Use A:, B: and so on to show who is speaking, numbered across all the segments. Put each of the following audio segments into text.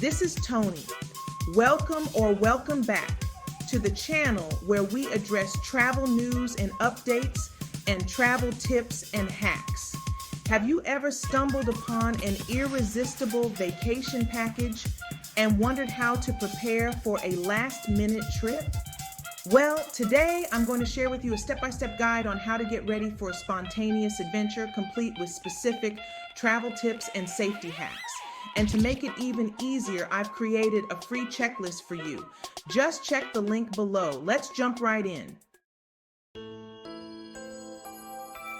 A: This is Tony. Welcome back to the channel where we address travel news and updates and travel tips and hacks. Have you ever stumbled upon an irresistible vacation package and wondered how to prepare for a last-minute trip? Well, today I'm going to share with you a step-by-step guide on how to get ready for a spontaneous adventure, complete with specific travel tips and safety hacks. And to make it even easier, I've created a free checklist for you. Just check the link below. Let's jump right in.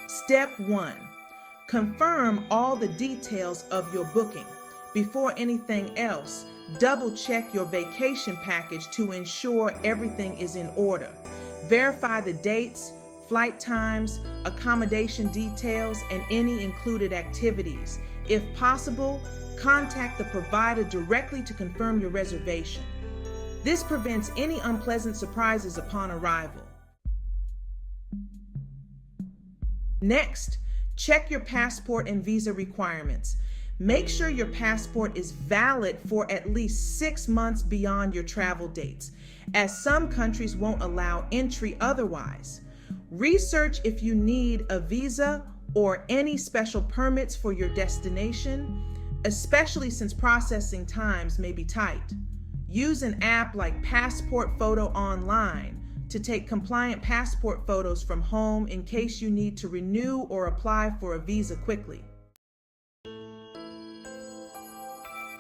A: Step 1. Confirm all the details of your booking. Before anything else, double check your vacation package to ensure everything is in order. Verify the dates, flight times, accommodation details, and any included activities. If possible, contact the provider directly to confirm your reservation. This prevents any unpleasant surprises upon arrival. Next, check your passport and visa requirements. Make sure your passport is valid for at least 6 months beyond your travel dates, as some countries won't allow entry otherwise. Research if you need a visa or any special permits for your destination, especially since processing times may be tight. Use an app like Passport Photo Online to take compliant passport photos from home in case you need to renew or apply for a visa quickly.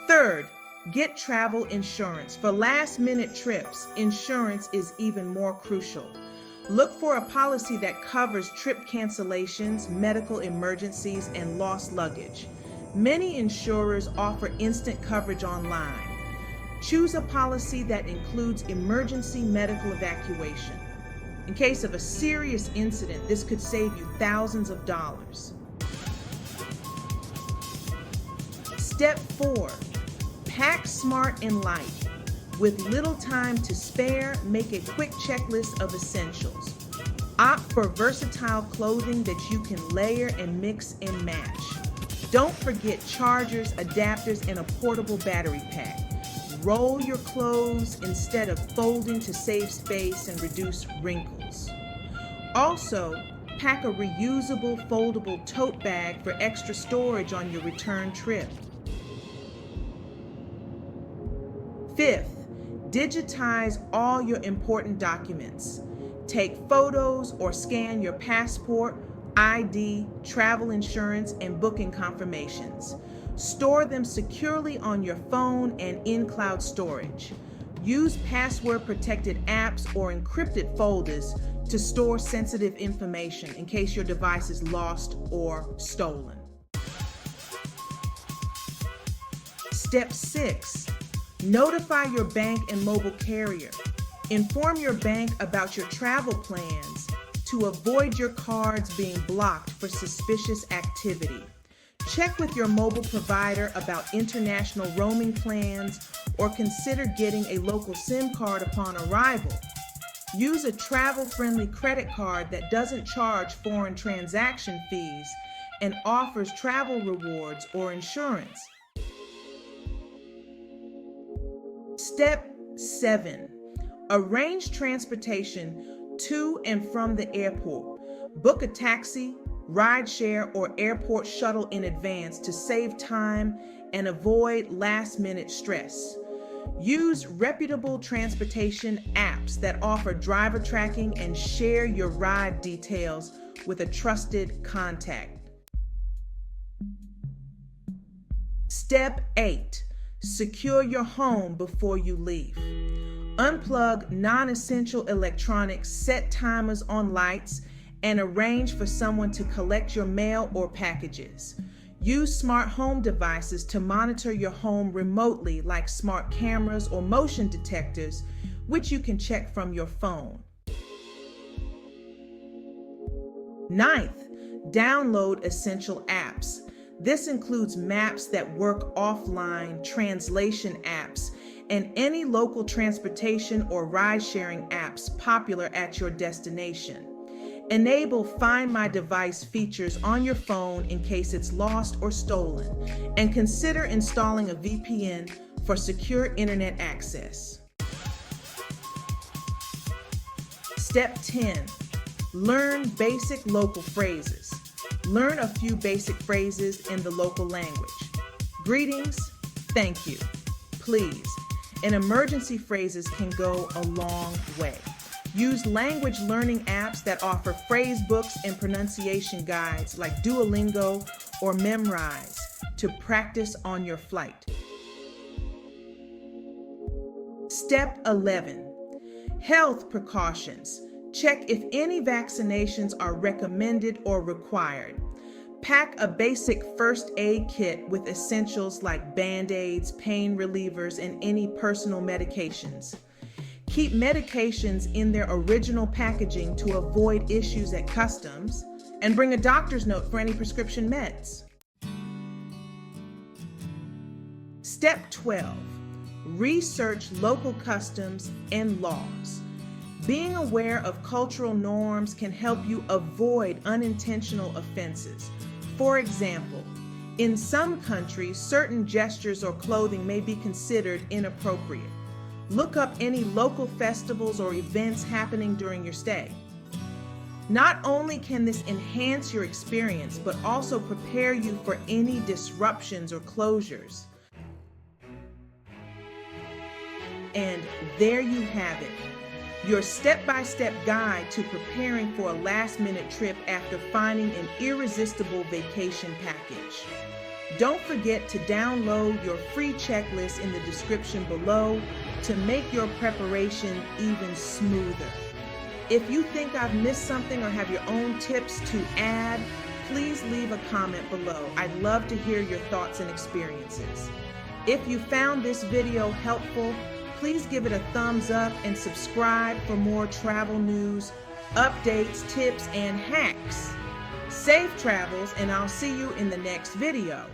A: Third, get travel insurance. For last-minute trips, insurance is even more crucial. Look for a policy that covers trip cancellations, medical emergencies, and lost luggage. Many insurers offer instant coverage online. Choose a policy that includes emergency medical evacuation. In case of a serious incident, this could save you thousands of dollars. Step 4. Pack smart and light. With little time to spare, make a quick checklist of essentials. Opt for versatile clothing that you can layer and mix and match. Don't forget chargers, adapters, and a portable battery pack. Roll your clothes instead of folding to save space and reduce wrinkles. Also, pack a reusable foldable tote bag for extra storage on your return trip. Fifth, digitize all your important documents. Take photos or scan your passport, ID, travel insurance, and booking confirmations. Store them securely on your phone and in cloud storage. Use password-protected apps or encrypted folders to store sensitive information in case your device is lost or stolen. Step 6. Notify your bank and mobile carrier. Inform your bank about your travel plans to avoid your cards being blocked for suspicious activity. Check with your mobile provider about international roaming plans or consider getting a local SIM card upon arrival. Use a travel-friendly credit card that doesn't charge foreign transaction fees and offers travel rewards or insurance. Step 7. Arrange transportation to and from the airport. Book a taxi, rideshare, or airport shuttle in advance to save time and avoid last-minute stress. Use reputable transportation apps that offer driver tracking and share your ride details with a trusted contact. Step 8. Secure your home before you leave. Unplug non-essential electronics, set timers on lights, and arrange for someone to collect your mail or packages. Use smart home devices to monitor your home remotely, like smart cameras or motion detectors, which you can check from your phone. 9th, download essential apps. This includes maps that work offline, translation apps, and any local transportation or ride-sharing apps popular at your destination. Enable Find My Device features on your phone in case it's lost or stolen, and consider installing a VPN for secure internet access. Step 10. Learn basic local phrases. Learn a few basic phrases in the local language. Greetings, thank you, please, and emergency phrases can go a long way. Use language learning apps that offer phrase books and pronunciation guides like Duolingo or Memrise to practice on your flight. Step 11. Health precautions. Check if any vaccinations are recommended or required. Pack a basic first aid kit with essentials like Band-Aids, pain relievers, and any personal medications. Keep medications in their original packaging to avoid issues at customs, and bring a doctor's note for any prescription meds. Step 12. Research local customs and laws. Being aware of cultural norms can help you avoid unintentional offenses. For example, in some countries, certain gestures or clothing may be considered inappropriate. Look up any local festivals or events happening during your stay. Not only can this enhance your experience, but also prepare you for any disruptions or closures. And there you have it, your step-by-step guide to preparing for a last-minute trip after finding an irresistible vacation package. Don't forget to download your free checklist in the description below to make your preparation even smoother. If you think I've missed something or have your own tips to add, please leave a comment below. I'd love to hear your thoughts and experiences. If you found this video helpful, please give it a thumbs up and subscribe for more travel news, updates, tips, and hacks. Safe travels, and I'll see you in the next video.